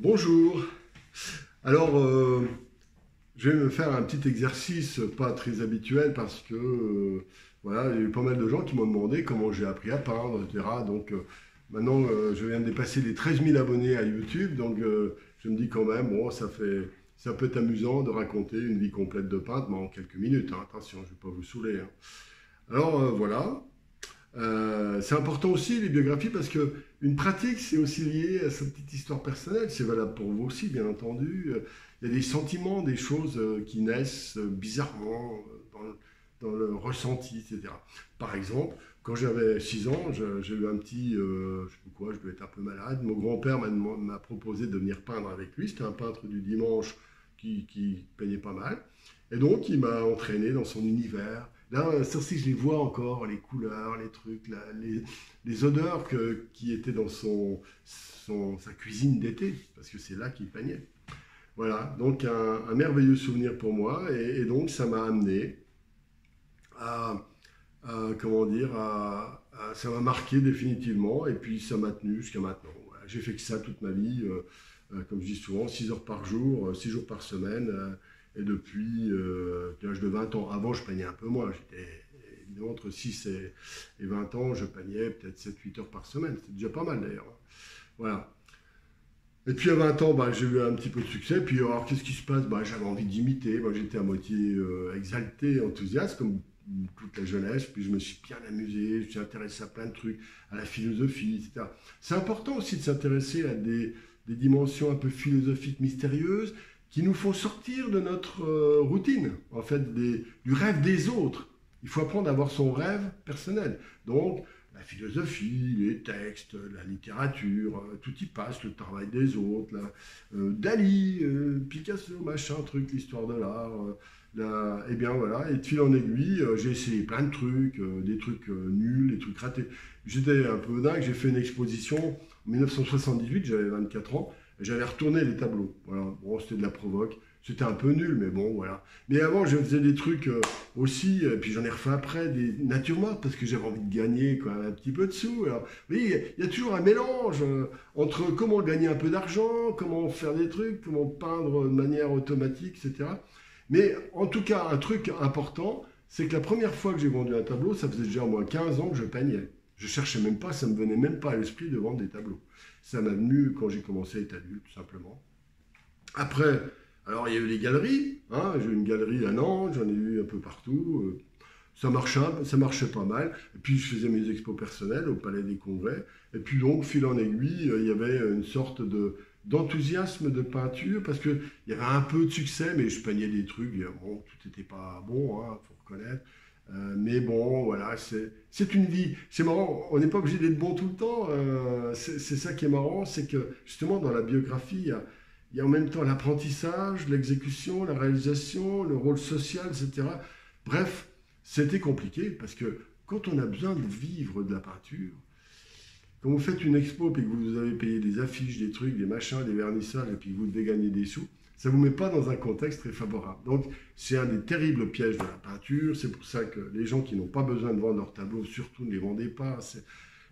Bonjour. Alors, je vais me faire un petit exercice pas très habituel parce que voilà, il y a eu pas mal de gens qui m'ont demandé comment j'ai appris à peindre, etc. Donc maintenant, je viens de dépasser les 13 000 abonnés à YouTube, donc je me dis quand même, bon, ça peut être amusant de raconter une vie complète de peintre, mais en quelques minutes, hein. Attention, je ne vais pas vous saouler, hein. Alors voilà. C'est important aussi les biographies parce que une pratique c'est aussi lié à sa petite histoire personnelle. C'est valable pour vous aussi, bien entendu. Il y a des sentiments, des choses qui naissent bizarrement dans le ressenti, etc. Par exemple, quand j'avais 6 ans, j'ai eu un petit, je sais pas quoi, je devais être un peu malade. Mon grand-père m'a proposé de venir peindre avec lui. C'était un peintre du dimanche qui peignait pas mal. Et donc, il m'a entraîné dans son univers. Là, ceci, je les vois encore, les couleurs, les trucs, les odeurs qui étaient dans sa cuisine d'été, parce que c'est là qu'il peignait. Voilà, donc un merveilleux souvenir pour moi, et donc ça m'a amené comment dire, ça m'a marqué définitivement, et puis ça m'a tenu jusqu'à maintenant. Voilà, j'ai fait que ça toute ma vie, comme je dis souvent, 6 heures par jour, 6 jours par semaine. Et depuis l'âge de 20 ans, avant je peignais un peu moins, j'étais évidemment entre 6 et 20 ans, je peignais peut-être 7-8 heures par semaine, c'était déjà pas mal d'ailleurs. Voilà. Et puis à 20 ans, bah, j'ai eu un petit peu de succès, puis alors qu'est-ce qui se passe? Bah, j'avais envie d'imiter, moi j'étais à moitié exalté, enthousiaste, comme toute la jeunesse, puis je me suis bien amusé, je me suis intéressé à plein de trucs, à la philosophie, etc. C'est important aussi de s'intéresser à des dimensions un peu philosophiques mystérieuses, qui nous font sortir de notre routine, en fait, du rêve des autres. Il faut apprendre à avoir son rêve personnel. Donc, la philosophie, les textes, la littérature, tout y passe, le travail des autres, Dali, Picasso, machin, truc, l'histoire de l'art. Et bien voilà, et de fil en aiguille, j'ai essayé plein de trucs, des trucs nuls, des trucs ratés. J'étais un peu dingue, j'ai fait une exposition en 1978, j'avais 24 ans, j'avais retourné les tableaux. Voilà. Bon, c'était de la provoque. C'était un peu nul, mais bon, voilà. Mais avant, je faisais des trucs aussi, puis j'en ai refait après, des natures mortes, parce que j'avais envie de gagner quand même un petit peu de sous. Alors, oui, il y a toujours un mélange entre comment gagner un peu d'argent, comment faire des trucs, comment peindre de manière automatique, etc. Mais en tout cas, un truc important, c'est que la première fois que j'ai vendu un tableau, ça faisait déjà au moins 15 ans que je peignais. Je cherchais même pas, ça me venait même pas à l'esprit de vendre des tableaux. Ça m'a venu quand j'ai commencé à être adulte, tout simplement. Après, alors il y a eu les galeries, hein, j'ai eu une galerie à Nantes, j'en ai eu un peu partout. Ça marchait pas mal. Et puis je faisais mes expos personnels au Palais des Congrès. Et puis donc, fil en aiguille, il y avait une sorte d'enthousiasme de peinture parce qu'il y avait un peu de succès, mais je peignais des trucs, bon, tout n'était pas bon, hein, faut reconnaître. Mais bon, voilà, c'est une vie. C'est marrant, on n'est pas obligé d'être bon tout le temps. C'est ça qui est marrant, c'est que justement dans la biographie, il y a en même temps l'apprentissage, l'exécution, la réalisation, le rôle social, etc. Bref, c'était compliqué parce que quand on a besoin de vivre de la peinture, quand vous faites une expo et que vous avez payé des affiches, des trucs, des machins, des vernissages et puis que vous devez gagner des sous, ça ne vous met pas dans un contexte très favorable. Donc, c'est un des terribles pièges de la peinture. C'est pour ça que les gens qui n'ont pas besoin de vendre leurs tableaux, surtout ne les vendez pas.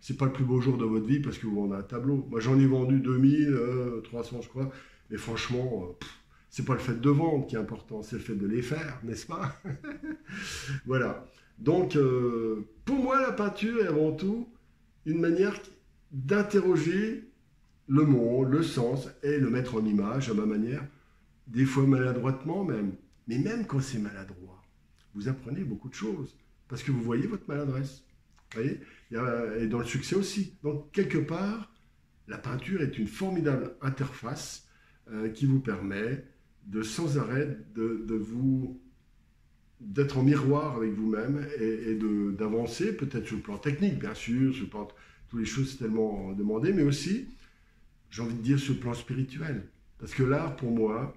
C'est pas le plus beau jour de votre vie parce que vous vendez un tableau. Moi, j'en ai vendu 2000, 300, je crois. Mais franchement, c'est pas le fait de vendre qui est important, c'est le fait de les faire, n'est-ce pas? Voilà. Donc, pour moi, la peinture est avant tout une manière d'interroger le monde, le sens, et le mettre en image à ma manière, des fois maladroitement même. Mais même quand c'est maladroit, vous apprenez beaucoup de choses, parce que vous voyez votre maladresse. Vous voyez? Et dans le succès aussi. Donc, quelque part, la peinture est une formidable interface qui vous permet de sans arrêt d'être en miroir avec vous-même et d'avancer, peut-être sur le plan technique, bien sûr, sur le plan toutes les choses tellement demandées, mais aussi, j'ai envie de dire, sur le plan spirituel. Parce que l'art, pour moi,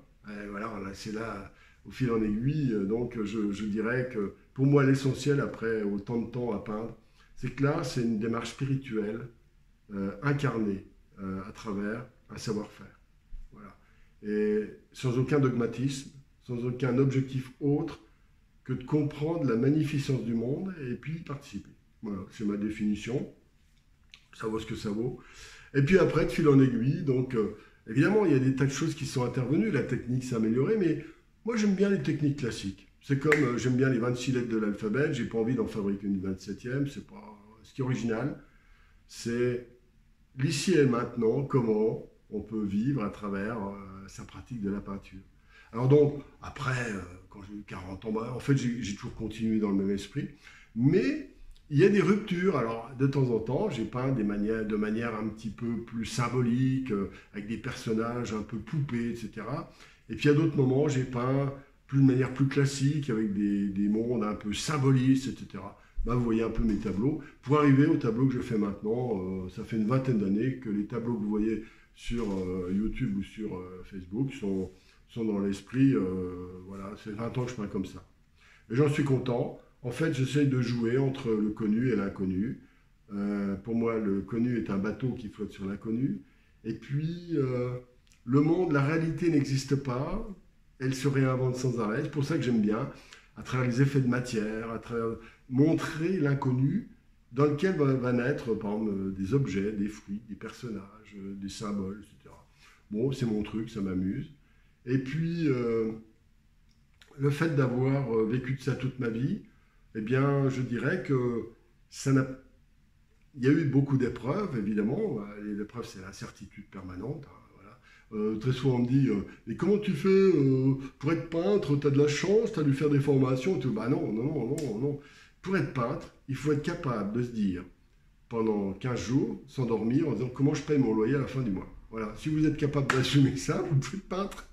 voilà, c'est là, au fil en aiguille, donc je dirais que pour moi, l'essentiel, après autant de temps à peindre, c'est que l'art, c'est une démarche spirituelle, incarnée à travers un savoir-faire. Voilà. Et sans aucun dogmatisme, sans aucun objectif autre que de comprendre la magnificence du monde et puis y participer. Voilà, c'est ma définition. Ça vaut ce que ça vaut. Et puis après, de fil en aiguille, donc, Évidemment, il y a des tas de choses qui sont intervenues, la technique s'est améliorée, mais moi j'aime bien les techniques classiques. C'est comme j'aime bien les 26 lettres de l'alphabet, j'ai pas envie d'en fabriquer une 27e, c'est pas ce qui est original, c'est l'ici et maintenant, comment on peut vivre à travers sa pratique de la peinture. Alors donc, après, quand j'ai eu 40 ans, en fait j'ai toujours continué dans le même esprit, mais il y a des ruptures. Alors de temps en temps, j'ai peint de manière un petit peu plus symbolique, avec des personnages un peu poupées, etc. Et puis à d'autres moments, j'ai peint de manière plus classique, avec des mondes un peu symbolistes, etc. Là, vous voyez un peu mes tableaux. Pour arriver au tableau que je fais maintenant, ça fait une vingtaine d'années que les tableaux que vous voyez sur YouTube ou sur Facebook sont dans l'esprit. Voilà, c'est 20 ans que je peins comme ça. Et j'en suis content. En fait, j'essaye de jouer entre le connu et l'inconnu. Pour moi, le connu est un bateau qui flotte sur l'inconnu. Et puis, le monde, la réalité n'existe pas. Elle se réinvente sans arrêt. C'est pour ça que j'aime bien, à travers les effets de matière, à travers montrer l'inconnu dans lequel va naître, par exemple, des objets, des fruits, des personnages, des symboles, etc. Bon, c'est mon truc, ça m'amuse. Et puis, le fait d'avoir vécu de ça toute ma vie, eh bien, je dirais que il y a eu beaucoup d'épreuves, évidemment. L'épreuve, c'est l'incertitude permanente. Voilà. Très souvent, on me dit mais comment tu fais pour être peintre? Tu as de la chance, tu as dû faire des formations. Bah non, non, non, non, non. Pour être peintre, il faut être capable de se dire pendant 15 jours, sans dormir, en disant comment je paye mon loyer à la fin du mois. Voilà. Si vous êtes capable d'assumer ça, vous pouvez être peintre.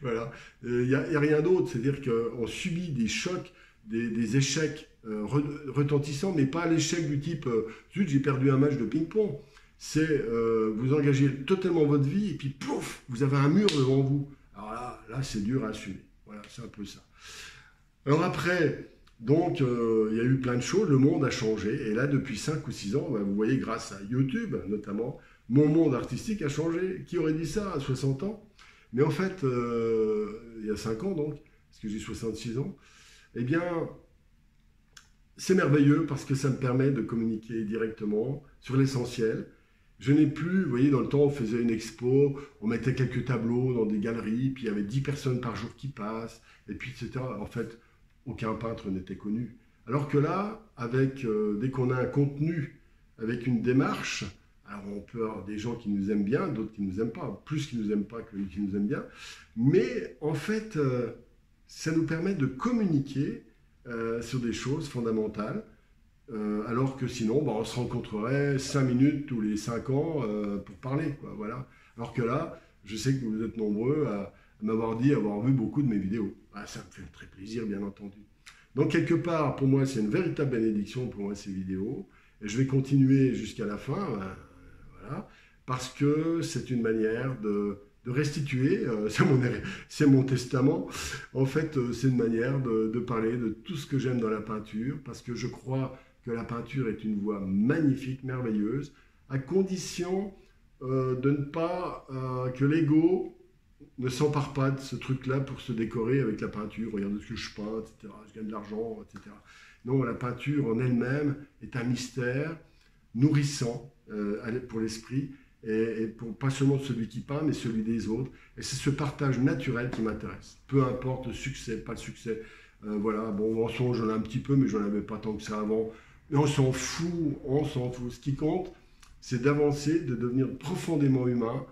Voilà. Il n'y a rien d'autre. C'est-à-dire qu'on subit des chocs, des échecs retentissants, mais pas l'échec du type zut, j'ai perdu un match de ping-pong. C'est vous engagez totalement votre vie et puis pouf, vous avez un mur devant vous. Alors là c'est dur à assumer. Voilà, c'est un peu ça. Alors après, donc il y a eu plein de choses, le monde a changé. Et là, depuis 5 ou 6 ans, vous voyez, grâce à YouTube notamment, mon monde artistique a changé. Qui aurait dit ça à 60 ans? Mais en fait, il y a 5 ans donc, parce que j'ai 66 ans, eh bien, c'est merveilleux parce que ça me permet de communiquer directement sur l'essentiel. Je n'ai plus, vous voyez, dans le temps, on faisait une expo, on mettait quelques tableaux dans des galeries, puis il y avait 10 personnes par jour qui passent, et puis etc. En fait, aucun peintre n'était connu. Alors que là, dès qu'on a un contenu, avec une démarche, alors on peut avoir des gens qui nous aiment bien, d'autres qui ne nous aiment pas, plus qui ne nous aiment pas que qui nous aiment bien, mais en fait, ça nous permet de communiquer sur des choses fondamentales, alors que sinon, on se rencontrerait 5 minutes tous les 5 ans pour parler, quoi, voilà. Alors que là, je sais que vous êtes nombreux à m'avoir dit avoir vu beaucoup de mes vidéos. Ah, ça me fait très plaisir, bien entendu. Donc, quelque part, pour moi, c'est une véritable bénédiction, pour moi, ces vidéos. Et je vais continuer jusqu'à la fin, voilà, parce que c'est une manière de restituer, c'est mon testament. En fait, c'est une manière de parler de tout ce que j'aime dans la peinture, parce que je crois que la peinture est une voie magnifique, merveilleuse, à condition de ne pas que l'ego ne s'empare pas de ce truc-là pour se décorer avec la peinture. Regardez ce que je peins, etc. Je gagne de l'argent, etc. Non, la peinture en elle-même est un mystère nourrissant pour l'esprit, et pour, pas seulement celui qui peint, mais celui des autres. Et c'est ce partage naturel qui m'intéresse. Peu importe le succès, pas le succès. Voilà, bon, mensonge, j'en ai un petit peu, mais j'en avais pas tant que ça avant. Mais on s'en fout, on s'en fout. Ce qui compte, c'est d'avancer, de devenir profondément humain,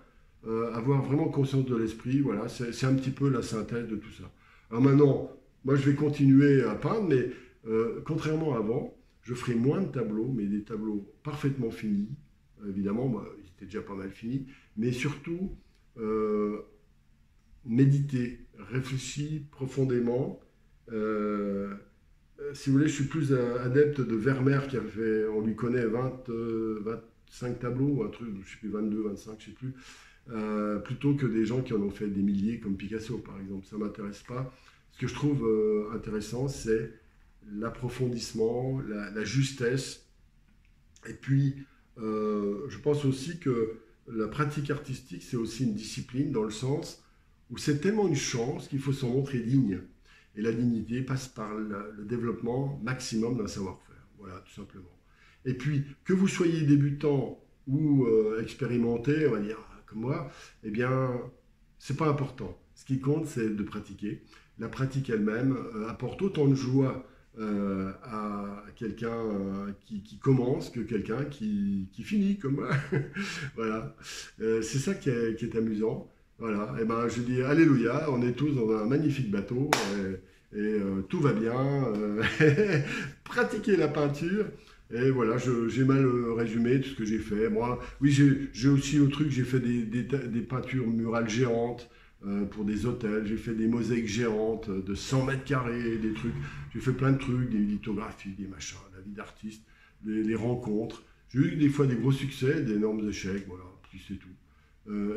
avoir vraiment conscience de l'esprit. Voilà, c'est un petit peu la synthèse de tout ça. Alors maintenant, moi je vais continuer à peindre, mais contrairement à avant, je ferai moins de tableaux, mais des tableaux parfaitement finis. Évidemment, ils étaient déjà pas mal finis, mais surtout méditer, réfléchir profondément. Si vous voulez, je suis plus adepte de Vermeer qui a fait, on lui connaît 25 tableaux, un truc, je ne sais plus, 22, 25, je ne sais plus, plutôt que des gens qui en ont fait des milliers comme Picasso par exemple. Ça ne m'intéresse pas. Ce que je trouve intéressant, c'est l'approfondissement, la justesse. Et puis, je pense aussi que la pratique artistique, c'est aussi une discipline dans le sens où c'est tellement une chance qu'il faut s'en montrer digne. Et la dignité passe par le développement maximum d'un savoir-faire. Voilà, tout simplement. Et puis, que vous soyez débutant ou expérimenté, on va dire, comme moi, eh bien, c'est pas important. Ce qui compte, c'est de pratiquer. La pratique elle-même apporte autant de joie à quelqu'un qui commence que quelqu'un qui finit, comme moi. Voilà. C'est ça qui est amusant. Voilà. Et ben, je dis Alléluia, on est tous dans un magnifique bateau et tout va bien. Pratiquez la peinture. Et voilà, j'ai mal résumé tout ce que j'ai fait. Moi, oui, j'ai aussi au truc, j'ai fait des peintures murales géantes pour des hôtels. J'ai fait des mosaïques géantes de 100 mètres carrés, des trucs. J'ai fait plein de trucs, des lithographies, des machins, la vie d'artiste, les rencontres. J'ai eu des fois des gros succès, d'énormes échecs, voilà, puis c'est tout.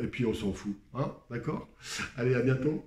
Et puis on s'en fout, hein, d'accord? Allez, à bientôt.